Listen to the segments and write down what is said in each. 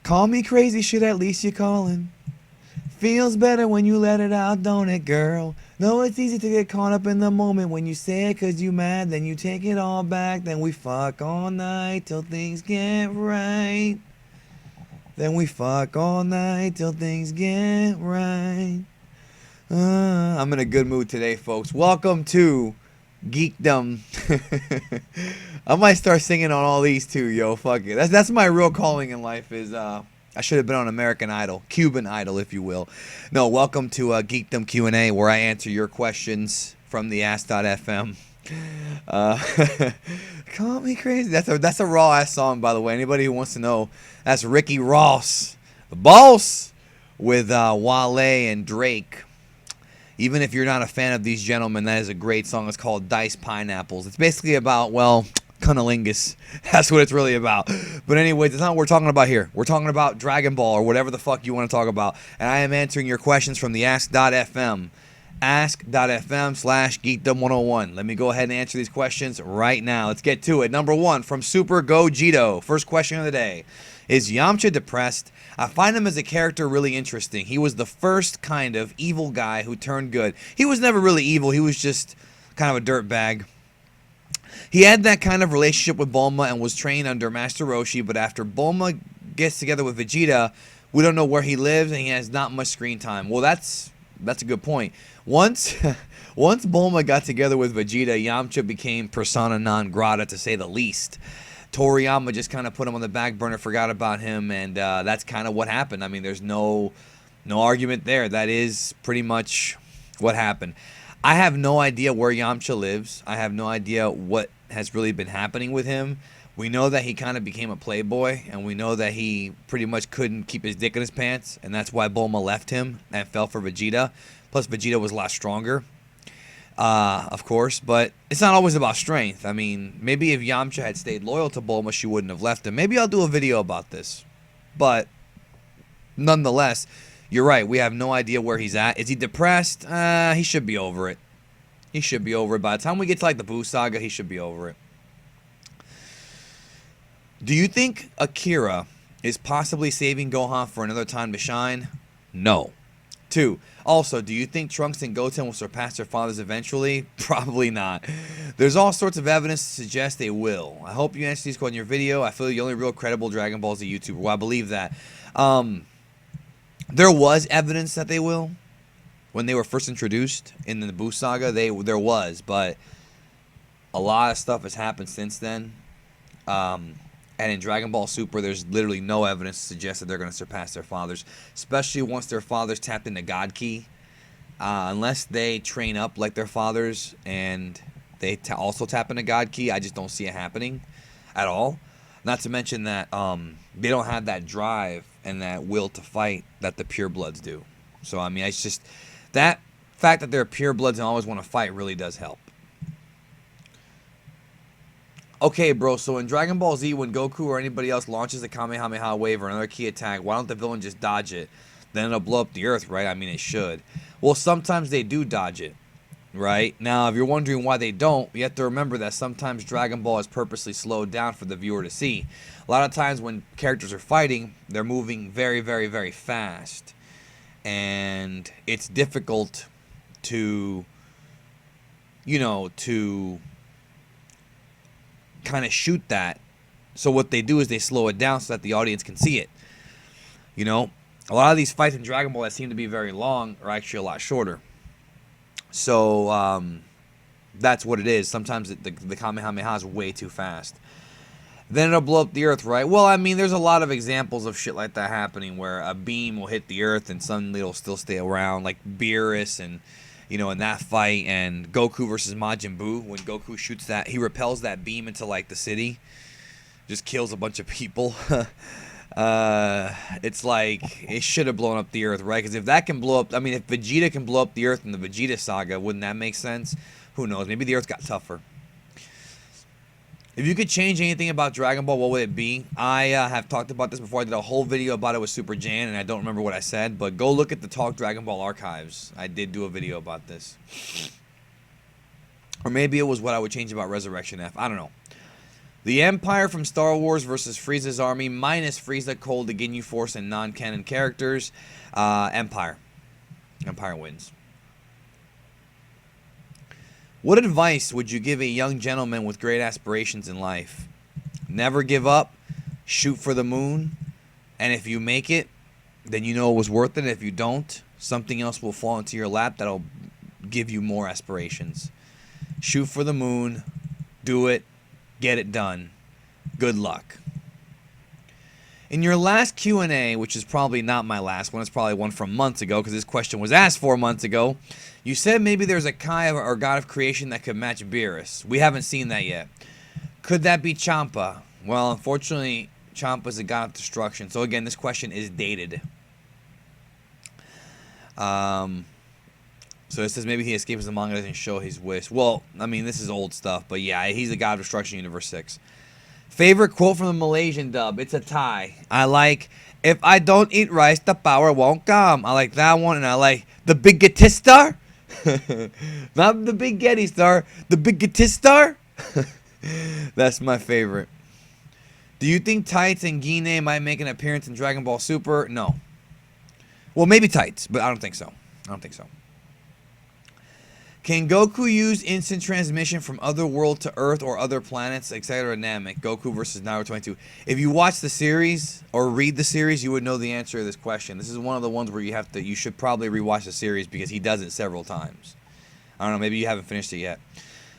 Call me crazy, shit, at least you're calling. Feels better when you let it out, don't it, girl? No, it's easy to get caught up in the moment when you say it 'cause you mad, then you take it all back, then we fuck all night till things get right. Then we fuck all night till things get right. I'm in a good mood today, folks. Welcome to Geekdom. I might start singing on all these too, yo. Fuck it. That's my real calling in life. Is I should have been on American Idol, Cuban Idol, if you will. No, welcome to Geekdom QNA, where I answer your questions from the Ask.fm. Call me crazy. That's a raw ass song, by the way. Anybody who wants to know, that's Ricky Ross, the boss, with Wale and Drake. Even if you're not a fan of these gentlemen, that is a great song. It's called Diced Pineapples. It's basically about, well, cunnilingus. That's what it's really about. But anyways, that's not what we're talking about here. We're talking about Dragonball or whatever the fuck you want to talk about. And I am answering your questions from the Ask.fm. Ask.fm/Geekdom101. Let me go ahead and answer these questions right now. Let's get to it. Number one, from Super Gogito. First question of the day. Is Yamcha depressed? I find him as a character really interesting. He was the first kind of evil guy who turned good. He was never really evil. He was just kind of a dirtbag. He had that kind of relationship with Bulma and was trained under Master Roshi, but after Bulma gets together with Vegeta, we don't know where he lives and he has not much screen time. Well, that's a good point. Once Bulma got together with Vegeta, Yamcha became persona non grata, to say the least. Toriyama just kind of put him on the back burner, forgot about him, and that's kind of what happened. I mean, there's no argument there. That is pretty much what happened. I have no idea where Yamcha lives. I have no idea what has really been happening with him. We know that he kind of became a playboy, and we know that he pretty much couldn't keep his dick in his pants, and that's why Bulma left him and fell for Vegeta. Plus, Vegeta was a lot stronger. Of course, but it's not always about strength. I mean, maybe if Yamcha had stayed loyal to Bulma, she wouldn't have left him. Maybe I'll do a video about this. But nonetheless, you're right. We have no idea where he's at. Is he depressed? He should be over it. He should be over it. By the time we get to like the Buu Saga, he should be over it. Do you think Akira is possibly saving Gohan for another time to shine? No. 2. Also, do you think Trunks and Goten will surpass their fathers eventually? Probably not. There's all sorts of evidence to suggest they will. I hope you answer these questions in your video. I feel the only real credible Dragon Ball Z YouTuber. Well, I believe that. There was evidence that they will. When they were first introduced in the Buu Saga, there was. But a lot of stuff has happened since then. And in Dragon Ball Super, there's literally no evidence to suggest that they're going to surpass their fathers, especially once their fathers tapped into God Ki. Unless they train up like their fathers and they also tap into God Ki, I just don't see it happening at all. Not to mention that they don't have that drive and that will to fight that the purebloods do. So, I mean, it's just that fact that they're purebloods and always want to fight really does help. Okay, bro, so in Dragon Ball Z, when Goku or anybody else launches a Kamehameha wave or another key attack, why don't the villain just dodge it? Then it'll blow up the earth, right? I mean, it should. Well, sometimes they do dodge it, right? Now, if you're wondering why they don't, you have to remember that sometimes Dragon Ball is purposely slowed down for the viewer to see. A lot of times when characters are fighting, they're moving very, very, very fast. And it's difficult to, to kind of shoot that. So what they do is they slow it down so that the audience can see it. A lot of these fights in Dragon Ball that seem to be very long are actually a lot shorter. So that's what it is. Sometimes the Kamehameha is way too fast. Then it'll blow up the earth, right? Well, I mean, there's a lot of examples of shit like that happening where a beam will hit the earth and suddenly it'll still stay around, like Beerus and in that fight, and Goku versus Majin Buu, when Goku shoots that, he repels that beam into like the city, just kills a bunch of people. It's like it should have blown up the earth, right? Because if that can blow up, I mean, if Vegeta can blow up the earth in the Vegeta saga, wouldn't that make sense? Who knows? Maybe the earth got tougher. If you could change anything about Dragon Ball, what would it be? I have talked about this before. I did a whole video about it with Super JAYAIN, and I don't remember what I said. But go look at the Talk Dragon Ball archives. I did do a video about this. Or maybe it was what I would change about Resurrection F. I don't know. The Empire from Star Wars versus Frieza's army minus Frieza, Cold, the Ginyu Force, and non-canon characters. Empire. Empire wins. What advice would you give a young gentleman with great aspirations in life? Never give up. Shoot for the moon. And if you make it, then you know it was worth it. If you don't, something else will fall into your lap that'll give you more aspirations. Shoot for the moon. Do it. Get it done. Good luck. In your last Q&A, which is probably not my last one, it's probably one from months ago because this question was asked 4 months ago, you said maybe there's a Kai or god of creation that could match Beerus. We haven't seen that yet. Could that be Champa? Well, unfortunately, Champa's a god of destruction. So again, this question is dated. So it says maybe he escapes the manga, doesn't show his wish. Well, I mean, this is old stuff, but yeah, he's a god of destruction, Universe 6. Favorite quote from the Malaysian dub? It's a tie. I like, if I don't eat rice, the power won't come. I like that one, and I like the Big Star. Not the Big Getty Star, the Big Star. That's my favorite. Do you think Tights and Gine might make an appearance in Dragon Ball Super? No. Well, maybe Tights, but I don't think so. I don't think so. Can Goku use instant transmission from other world to Earth or other planets, etc. Namek? Goku versus Naruto 22. If you watch the series or read the series, you would know the answer to this question. This is one of the ones where you should probably rewatch the series because he does it several times. I don't know, maybe you haven't finished it yet.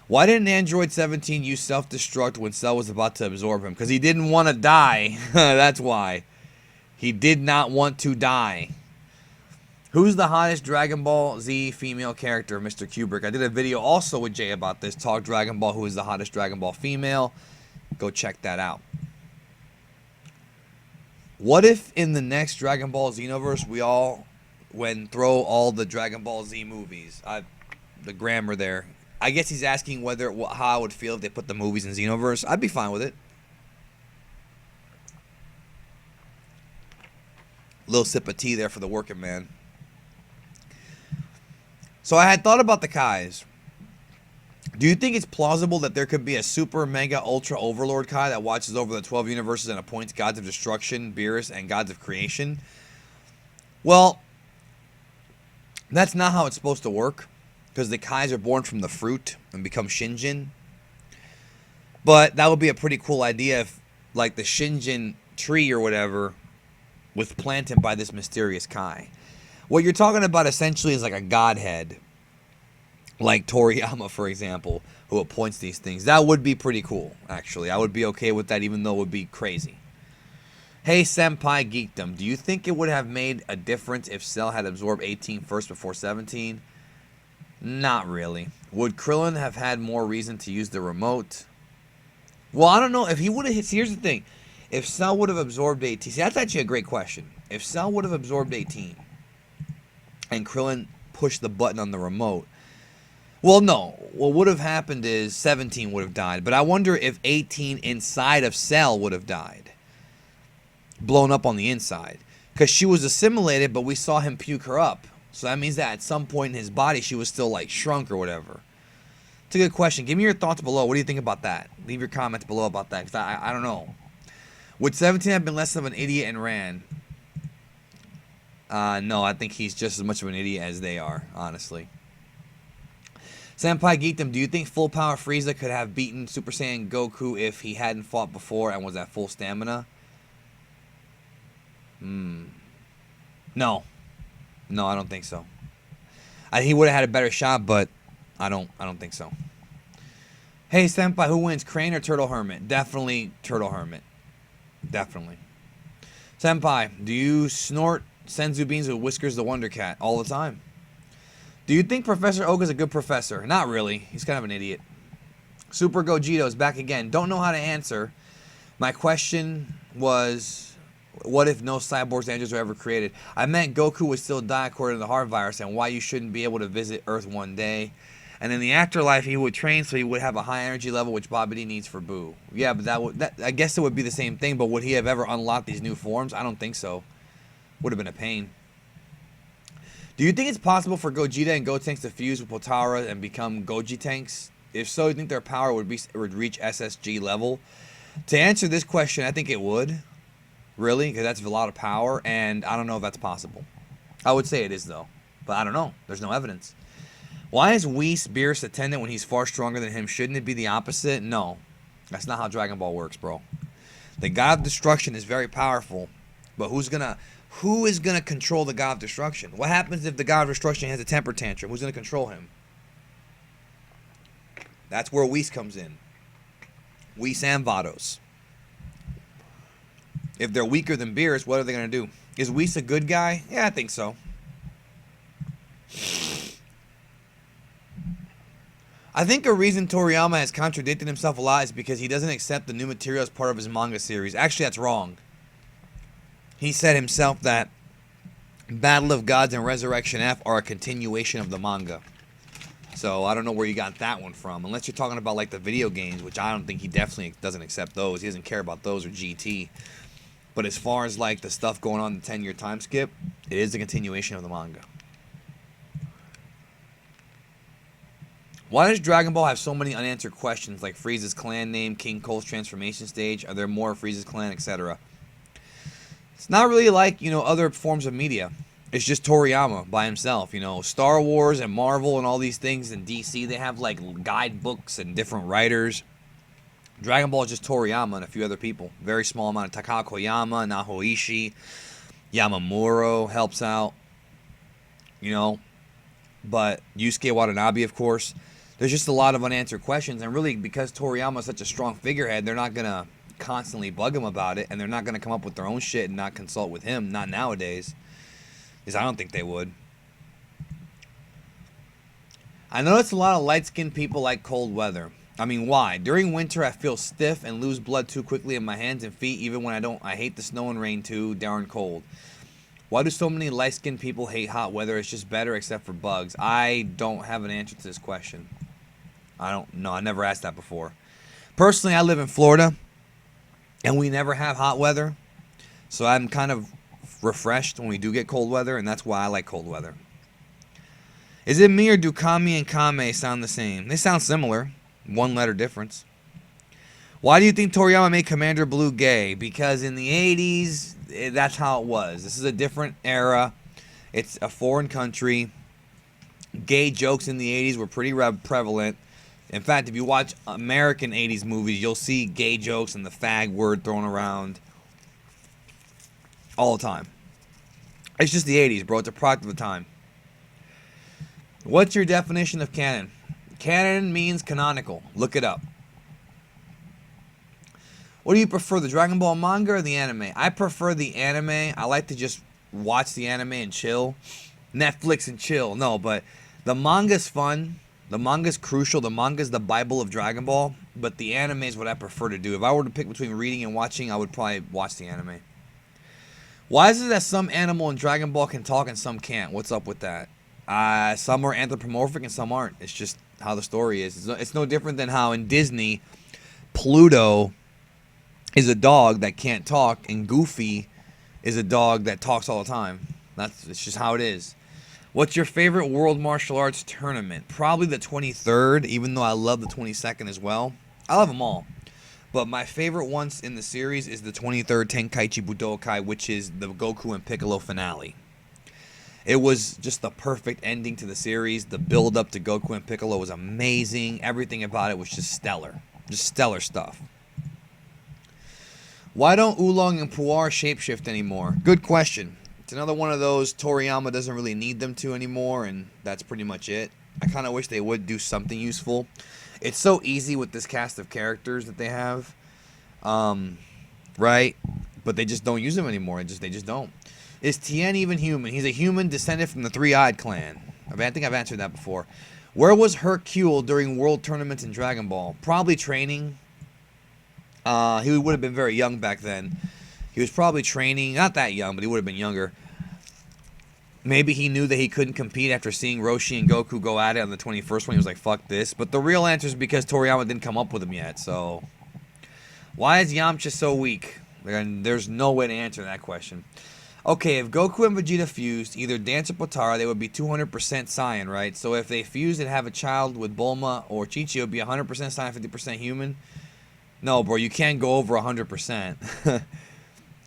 Why didn't Android 17 use self-destruct when Cell was about to absorb him? Because he didn't want to die. That's why. He did not want to die. Who's the hottest Dragon Ball Z female character, Mr. Kubrick? I did a video also with Jay about this. Talk Dragon Ball, who is the hottest Dragon Ball female. Go check that out. What if in the next Dragon Ball Xenoverse we all throw all the Dragon Ball Z movies? The grammar there. I guess he's asking how I would feel if they put the movies in Xenoverse. I'd be fine with it. Little sip of tea there for the working man. So I had thought about the Kais. Do you think it's plausible that there could be a super mega ultra overlord Kai that watches over the 12 universes and appoints gods of destruction, Beerus, and gods of creation? Well, that's not how it's supposed to work, because the Kais are born from the fruit and become Shinjin. But that would be a pretty cool idea if, like, the Shinjin tree or whatever was planted by this mysterious Kai. What you're talking about essentially is like a godhead, like Toriyama, for example, who appoints these things. That would be pretty cool, actually. I would be okay with that, even though it would be crazy. Hey, Senpai Geekdom, do you think it would have made a difference if Cell had absorbed 18 first before 17? Not really. Would Krillin have had more reason to use the remote? Well, I don't know. If he would have hit... See, here's the thing. If Cell would have absorbed 18... See, that's actually a great question. If Cell would have absorbed 18... and Krillin pushed the button on the remote. Well, no. What would have happened is 17 would have died. But I wonder if 18 inside of Cell would have died. Blown up on the inside. Because she was assimilated, but we saw him puke her up. So that means that at some point in his body, she was still, like, shrunk or whatever. It's a good question. Give me your thoughts below. What do you think about that? Leave your comments below about that. Because I don't know. Would 17 have been less of an idiot and ran? No, I think he's just as much of an idiot as they are, honestly. Senpai Geekdom, do you think full power Frieza could have beaten Super Saiyan Goku if he hadn't fought before and was at full stamina? No. No, I don't think so. He would have had a better shot, but I don't think so. Hey, Senpai, who wins, Crane or Turtle Hermit? Definitely Turtle Hermit. Definitely. Senpai, do you snort Senzu beans with Whiskers the Wonder Cat? All the time. Do you think Professor Oak is a good professor? Not really. He's kind of an idiot. Super Gogito is back again. Don't know how to answer. My question was, what if no cyborgs androids were ever created? I meant Goku would still die according to the heart virus, and why you shouldn't be able to visit Earth one day. And in the afterlife, he would train so he would have a high energy level, which Babidi needs for Boo. Yeah, but I guess it would be the same thing, but would he have ever unlocked these new forms? I don't think so. Would have been a pain. Do you think it's possible for Gogeta and Gotenks to fuse with Potara and become Goji tanks? If so, you think their power would reach SSG level? To answer this question, I think it would. Really, because that's a lot of power, and I don't know if that's possible. I would say it is, though. But I don't know. There's no evidence. Why is Whis Beerus' attendant when he's far stronger than him? Shouldn't it be the opposite? No. That's not how Dragon Ball works, bro. The God of Destruction is very powerful, but who is gonna control the God of Destruction? What happens if the God of Destruction has a temper tantrum? Who's gonna control him? That's where Whis comes in. Whis and Vados. If they're weaker than Beerus, what are they gonna do? Is Whis a good guy? Yeah, I think so. I think a reason Toriyama has contradicted himself a lot is because he doesn't accept the new material as part of his manga series. Actually, that's wrong. He said himself that Battle of Gods and Resurrection F are a continuation of the manga. So I don't know where you got that one from. Unless you're talking about like the video games, which I don't think he definitely doesn't accept those. He doesn't care about those or GT. But as far as like the stuff going on in the 10-year time skip, it is a continuation of the manga. Why does Dragon Ball have so many unanswered questions like Frieza's clan name, King Cole's transformation stage, are there more of Frieza's clan, etc.? It's not really like, other forms of media. It's just Toriyama by himself, Star Wars and Marvel and all these things and DC, they have like guidebooks and different writers. Dragon Ball is just Toriyama and a few other people. Very small amount of Takao Koyama, Nahoishi, Yamamuro helps out, but Yusuke Watanabe, of course. There's just a lot of unanswered questions, and really because Toriyama is such a strong figurehead, they're not going to constantly bug him about it, and they're not going to come up with their own shit and not consult with him, not nowadays. Because I don't think they would. I notice a lot of light-skinned people like cold weather. I mean, why? During winter, I feel stiff and lose blood too quickly in my hands and feet, even when I don't. I hate the snow and rain too, darn cold. Why do so many light-skinned people hate hot weather? It's just better except for bugs. I don't have an answer to this question. I don't know. I never asked that before. Personally, I live in Florida, and we never have hot weather. So I'm kind of refreshed when we do get cold weather, and that's why I like cold weather. Is it me or do Kami and Kame sound the same? They sound similar. One letter difference. Why do you think Toriyama made Commander Blue gay? Because in the 80s, that's how it was. This is a different era. It's a foreign country. Gay jokes in the 80s were pretty prevalent. In fact, if you watch American 80s movies, you'll see gay jokes and the fag word thrown around all the time. It's just the 80s, bro. It's a product of the time. What's your definition of canon? Canon means canonical. Look it up. What do you prefer, the Dragon Ball manga or the anime? I prefer the anime. I like to just watch the anime and chill. Netflix and chill. No, but the manga's fun. The manga's crucial. The manga's the Bible of Dragon Ball. But the anime is what I prefer to do. If I were to pick between reading and watching, I would probably watch the anime. Why is it that some animal in Dragon Ball can talk and some can't? What's up with that? Some are anthropomorphic and some aren't. It's just how the story is. It's no different than how in Disney, Pluto is a dog that can't talk, and Goofy is a dog that talks all the time. It's just how it is. What's your favorite World Martial Arts tournament? Probably the 23rd, even though I love the 22nd as well. I love them all. But my favorite ones in the series is the 23rd Tenkaichi Budokai, which is the Goku and Piccolo finale. It was just the perfect ending to the series. The build-up to Goku and Piccolo was amazing. Everything about it was just stellar. Just stellar stuff. Why don't Oolong and Puar shapeshift anymore? Good question. It's another one of those Toriyama doesn't really need them to anymore, and that's pretty much it. I kind of wish they would do something useful. It's so easy with this cast of characters that they have, right? But they just don't use them anymore. They just don't. Is Tien even human? He's a human descended from the Three-Eyed Clan. I think I've answered that before. Where was Hercule during world tournaments in Dragon Ball? Probably training. He would have been very young back then. He was probably training, not that young, but he would have been younger. Maybe he knew that he couldn't compete after seeing Roshi and Goku go at it on the 21st one. He was like, fuck this. But the real answer is because Toriyama didn't come up with him yet. So, why is Yamcha so weak? There's no way to answer that question. Okay, if Goku and Vegeta fused, either Dance or Potara, they would be 200% Saiyan, right? So if they fused and have a child with Bulma or Chi-Chi, it would be 100% Saiyan, 50% human. No, bro, you can't go over 100%.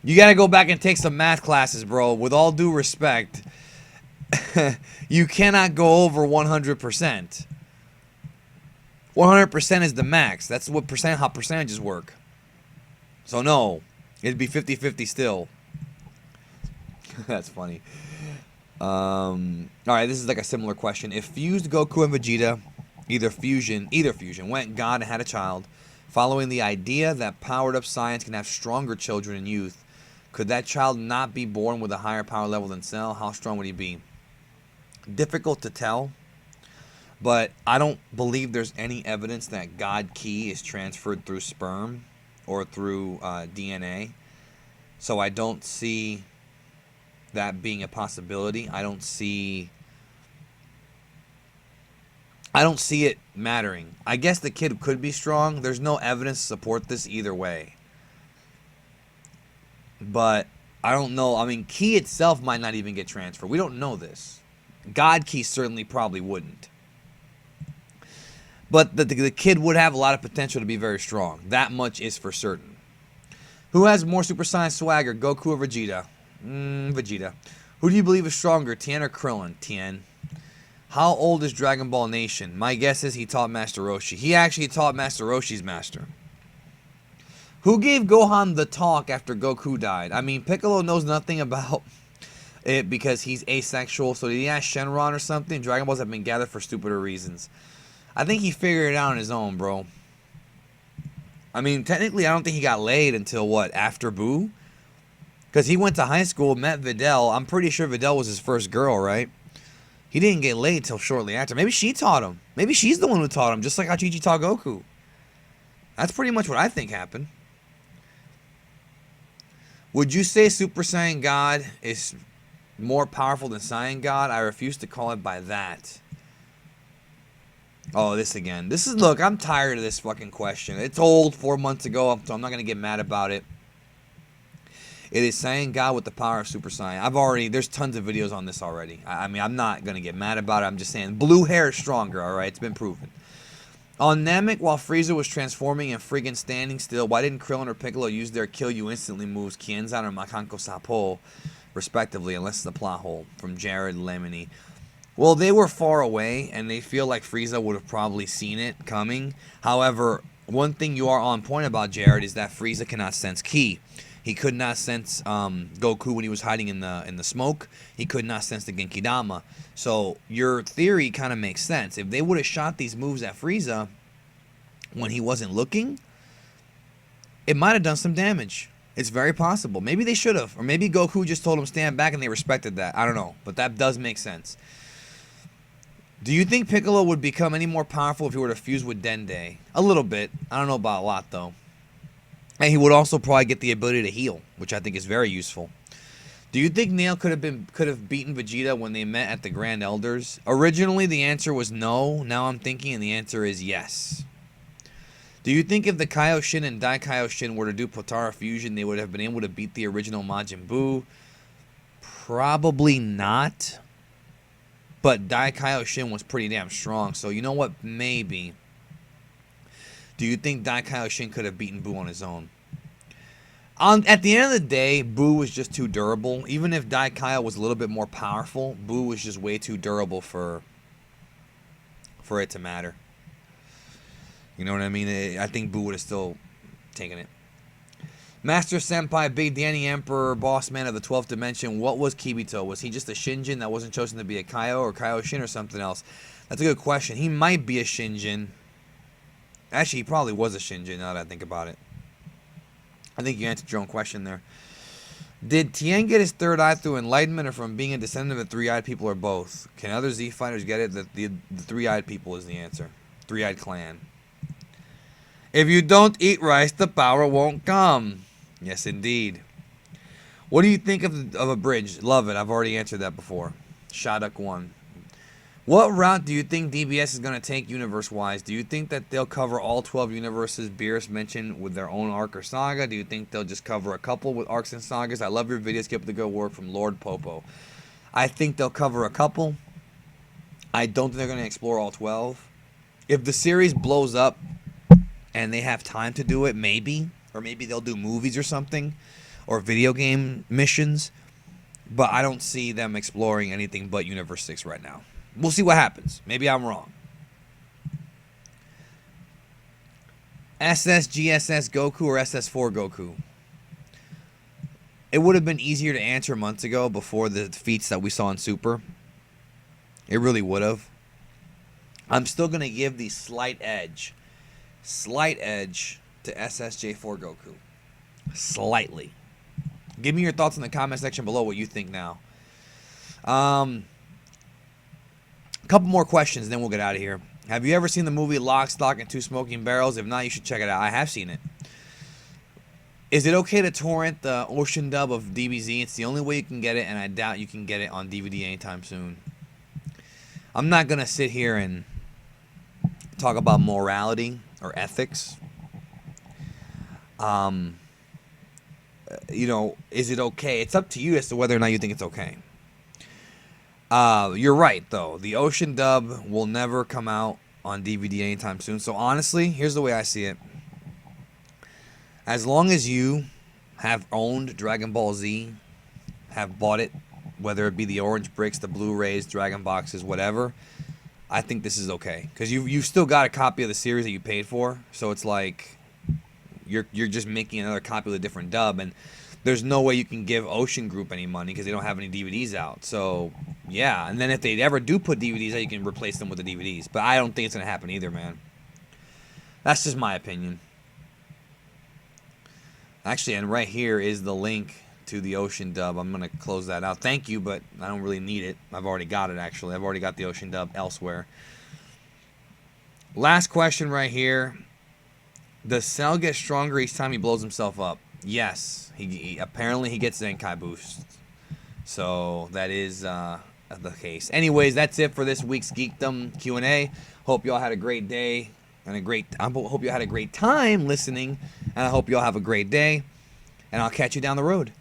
You gotta go back and take some math classes, bro. With all due respect, you cannot go over 100%. 100% is the max. That's what how percentages work. So no, it'd be 50-50 still. That's funny. All right, this is like a similar question. If fused Goku and Vegeta, either fusion, went God and had a child, following the idea that powered up science can have stronger children in youth, could that child not be born with a higher power level than Cell? How strong would he be? Difficult to tell, but I don't believe there's any evidence that God Ki is transferred through sperm or through DNA. So I don't see that being a possibility. I don't see it mattering. I guess the kid could be strong. There's no evidence to support this either way. But I don't know. I mean, Ki itself might not even get transferred. We don't know this. God Ki certainly probably wouldn't. But the kid would have a lot of potential to be very strong. That much is for certain. Who has more Super Saiyan swagger, Goku or Vegeta? Vegeta. Who do you believe is stronger, Tien or Krillin? Tien. How old is Dragon Ball Nation? My guess is he taught Master Roshi. He actually taught Master Roshi's master. Who gave Gohan the talk after Goku died? I mean, Piccolo knows nothing about it because he's asexual. So did he ask Shenron or something? Dragon Balls have been gathered for stupider reasons. I think he figured it out on his own, bro. I mean, technically, I don't think he got laid until, what, after Buu? Because he went to high school, met Videl. I'm pretty sure Videl was his first girl, right? He didn't get laid till shortly after. Maybe she taught him. Maybe she's the one who taught him, just like how Chi-Chi taught Goku. That's pretty much what I think happened. Would you say Super Saiyan God is more powerful than Saiyan God? I refuse to call it by that. Oh, this again. Look, I'm tired of this fucking question. It's old, 4 months ago, so I'm not going to get mad about it. It is Saiyan God with the power of Super Saiyan. There's tons of videos on this already. I mean, I'm not going to get mad about it. I'm just saying, blue hair is stronger, alright? It's been proven. On Namek, while Frieza was transforming and friggin' standing still, why didn't Krillin or Piccolo use their kill you instantly moves, Kienzan or Makanko Sapo, respectively, unless it's a plot hole? From Jared Lemony. Well, they were far away, and they feel like Frieza would have probably seen it coming. However, one thing you are on point about, Jared, is that Frieza cannot sense Ki. He could not sense Goku when he was hiding in the smoke. He could not sense the Genkidama. So your theory kind of makes sense. If they would have shot these moves at Frieza when he wasn't looking, it might have done some damage. It's very possible. Maybe they should have. Or maybe Goku just told him stand back and they respected that. I don't know. But that does make sense. Do you think Piccolo would become any more powerful if he were to fuse with Dende? A little bit. I don't know about a lot, though. And he would also probably get the ability to heal, which I think is very useful. Do you think Nail could have beaten Vegeta when they met at the Grand Elders? Originally, the answer was no. Now I'm thinking, and the answer is yes. Do you think if the Kaioshin and Dai Kaio were to do Potara fusion, they would have been able to beat the original Majin Buu? Probably not. But Dai Kaio was pretty damn strong, so you know what? Maybe. Do you think Dai Kaio could have beaten Buu on his own? At the end of the day, Buu was just too durable. Even if Dai Kaio was a little bit more powerful, Buu was just way too durable for it to matter. You know what I mean? I think Buu would have still taken it. Master Senpai, Big Danny Emperor, boss man of the 12th dimension. What was Kibito? Was he just a Shinjin that wasn't chosen to be a Kaio or Kaioshin or something else? That's a good question. He might be a Shinjin. Actually, he probably was a Shinjin now that I think about it. I think you answered your own question there. Did Tien get his third eye through enlightenment or from being a descendant of the three-eyed people or both? Can other Z fighters get it? The three-eyed people is the answer. Three-eyed clan. If you don't eat rice, the power won't come. Yes, indeed. What do you think of a bridge? Love it. I've already answered that before. Shaduk 1. What route do you think DBS is going to take universe-wise? Do you think that they'll cover all 12 universes Beerus mentioned with their own arc or saga? Do you think they'll just cover a couple with arcs and sagas? I love your videos. Keep up the good work, from Lord Popo. I think they'll cover a couple. I don't think they're going to explore all 12. If the series blows up and they have time to do it, maybe. Or maybe they'll do movies or something, or video game missions. But I don't see them exploring anything but Universe 6 right now. We'll see what happens. Maybe I'm wrong. SSGSS Goku or SS4 Goku? It would have been easier to answer months ago before the feats that we saw in Super. It really would have. I'm still going to give the slight edge to SSJ4 Goku. Slightly. Give me your thoughts in the comment section below what you think now. A couple more questions, then we'll get out of here. Have you ever seen the movie Lock, Stock, and Two Smoking Barrels? If not, you should check it out. I have seen it. Is it okay to torrent the Ocean dub of DBZ? It's the only way you can get it, and I doubt you can get it on DVD anytime soon. I'm not going to sit here and talk about morality or ethics. You know, is it okay? It's up to you as to whether or not you think it's okay. You're right, though. The Ocean dub will never come out on DVD anytime soon. So, honestly, here's the way I see it. As long as you have owned Dragon Ball Z, have bought it, whether it be the orange bricks, the Blu-rays, Dragon boxes, whatever, I think this is okay. Because you've still got a copy of the series that you paid for. So, it's like you're just making another copy of a different dub. And there's no way you can give Ocean Group any money because they don't have any DVDs out. So, yeah. And then if they ever do put DVDs out, you can replace them with the DVDs. But I don't think it's going to happen either, man. That's just my opinion. Actually, and right here is the link to the Ocean dub. I'm going to close that out. Thank you, but I don't really need it. I've already got it, actually. I've already got the Ocean dub elsewhere. Last question right here. Does Cell get stronger each time he blows himself up? Yes. Apparently he gets Zenkai boost. So that is the case. Anyways, that's it for this week's Geekdom QNA. Hope y'all had a great day and I hope you had a great time listening, and I hope y'all have a great day, and I'll catch you down the road.